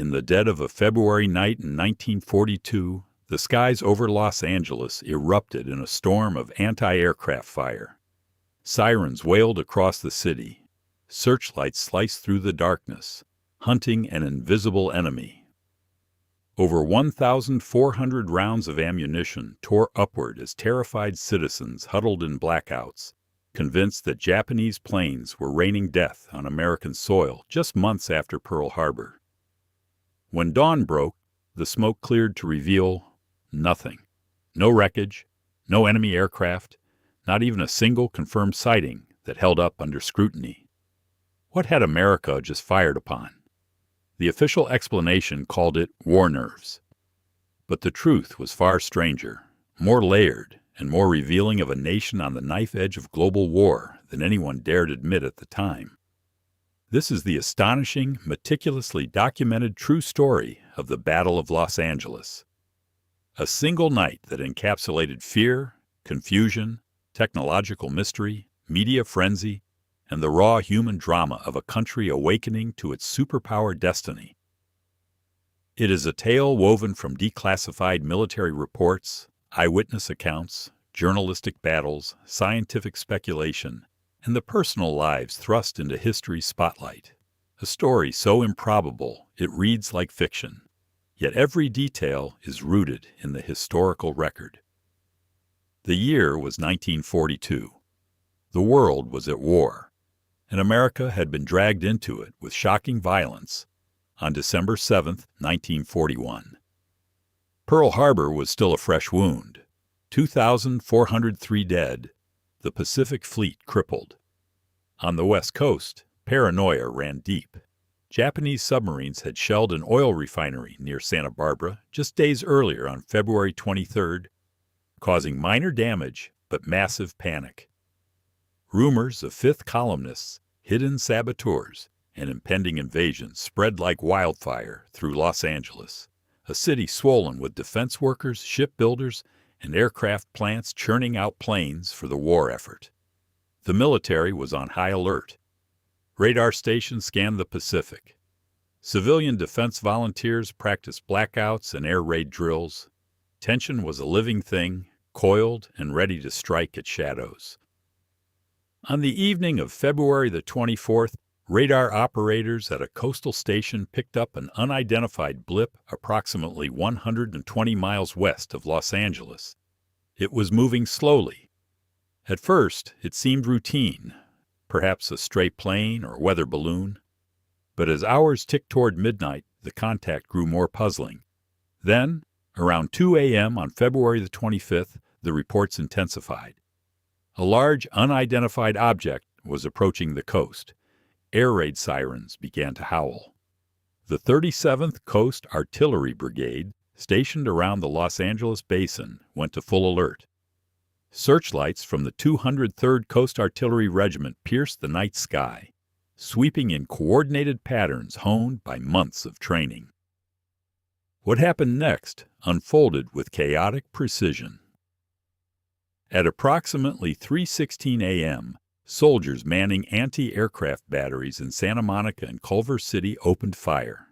In the dead of a February night in 1942, the skies over Los Angeles erupted in a storm of anti-aircraft fire. Sirens wailed across the city. Searchlights sliced through the darkness, hunting an invisible enemy. Over 1,400 rounds of ammunition tore upward as terrified citizens huddled in blackouts, convinced that Japanese planes were raining death on American soil just months after Pearl Harbor. When dawn broke, the smoke cleared to reveal nothing. No wreckage, no enemy aircraft, not even a single confirmed sighting that held up under scrutiny. What had America just fired upon? The official explanation called it war nerves. But the truth was far stranger, more layered, and more revealing of a nation on the knife edge of global war than anyone dared admit at the time. This is the astonishing, meticulously documented true story of the Battle of Los Angeles. A single night that encapsulated fear, confusion, technological mystery, media frenzy, and the raw human drama of a country awakening to its superpower destiny. It is a tale woven from declassified military reports, eyewitness accounts, journalistic battles, scientific speculation, and the personal lives thrust into history's spotlight. A story so improbable it reads like fiction, yet every detail is rooted in the historical record. The year was 1942. The world was at war, and America had been dragged into it with shocking violence on December 7, 1941. Pearl Harbor was still a fresh wound. 2,403 dead, the Pacific Fleet crippled. On the West Coast, paranoia ran deep. Japanese submarines had shelled an oil refinery near Santa Barbara just days earlier on February 23rd, causing minor damage but massive panic. Rumors of fifth columnists, hidden saboteurs, and impending invasion spread like wildfire through Los Angeles, a city swollen with defense workers, shipbuilders, and aircraft plants churning out planes for the war effort. The military was on high alert. Radar stations scanned the Pacific. Civilian defense volunteers practiced blackouts and air raid drills. Tension was a living thing, coiled and ready to strike at shadows. On the evening of February the 24th, radar operators at a coastal station picked up an unidentified blip approximately 120 miles west of Los Angeles. It was moving slowly. At first, it seemed routine, perhaps a stray plane or weather balloon. But as hours ticked toward midnight, the contact grew more puzzling. Then, around 2 a.m. on February the 25th, the reports intensified. A large, unidentified object was approaching the coast. Air raid sirens began to howl. The 37th Coast Artillery Brigade, stationed around the Los Angeles basin, went to full alert. Searchlights from the 203rd Coast Artillery Regiment pierced the night sky, sweeping in coordinated patterns honed by months of training. What happened next unfolded with chaotic precision. At approximately 3:16 a.m., soldiers manning anti-aircraft batteries in Santa Monica and Culver City opened fire.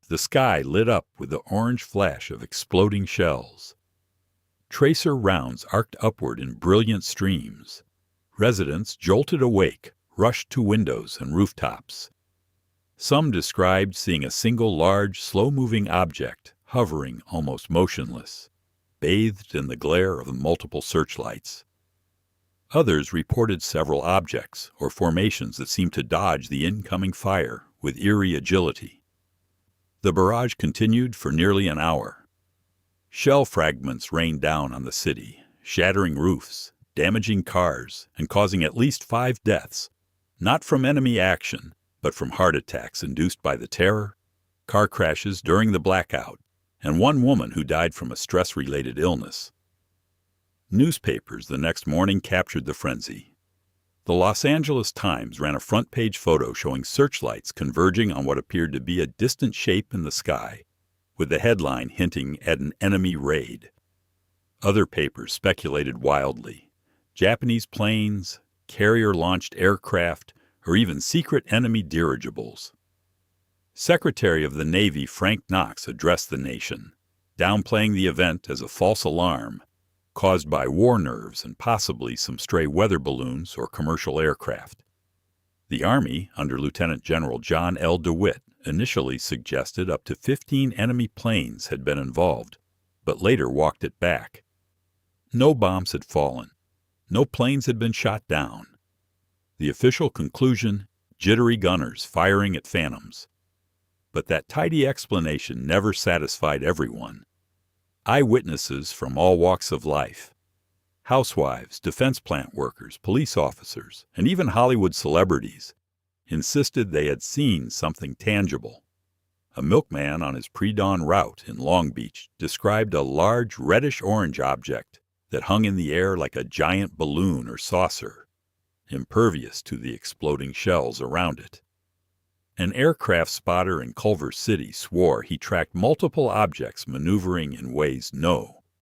The sky lit up with the orange flash of exploding shells. Tracer rounds arced upward in brilliant streams. Residents, jolted awake, rushed to windows and rooftops. Some described seeing a single large, slow-moving object hovering almost motionless, bathed in the glare of multiple searchlights. Others reported several objects or formations that seemed to dodge the incoming fire with eerie agility. The barrage continued for nearly an hour. Shell fragments rained down on the city, shattering roofs, damaging cars, and causing at least 5 deaths, not from enemy action, but from heart attacks induced by the terror, car crashes during the blackout, and one woman who died from a stress-related illness. Newspapers the next morning captured the frenzy. The Los Angeles Times ran a front-page photo showing searchlights converging on what appeared to be a distant shape in the sky, with the headline hinting at an enemy raid. Other papers speculated wildly. Japanese planes, carrier-launched aircraft, or even secret enemy dirigibles. Secretary of the Navy Frank Knox addressed the nation, downplaying the event as a false alarm caused by war nerves and possibly some stray weather balloons or commercial aircraft. The Army, under Lieutenant General John L. DeWitt, initially suggested up to 15 enemy planes had been involved, but later walked it back. No bombs had fallen. No planes had been shot down. The official conclusion, jittery gunners firing at phantoms. But that tidy explanation never satisfied everyone. Eyewitnesses from all walks of life, housewives, defense plant workers, police officers, and even Hollywood celebrities, insisted they had seen something tangible. A milkman on his pre-dawn route in Long Beach described a large reddish-orange object that hung in the air like a giant balloon or saucer, impervious to the exploding shells around it. An aircraft spotter in Culver City swore he tracked multiple objects maneuvering in ways no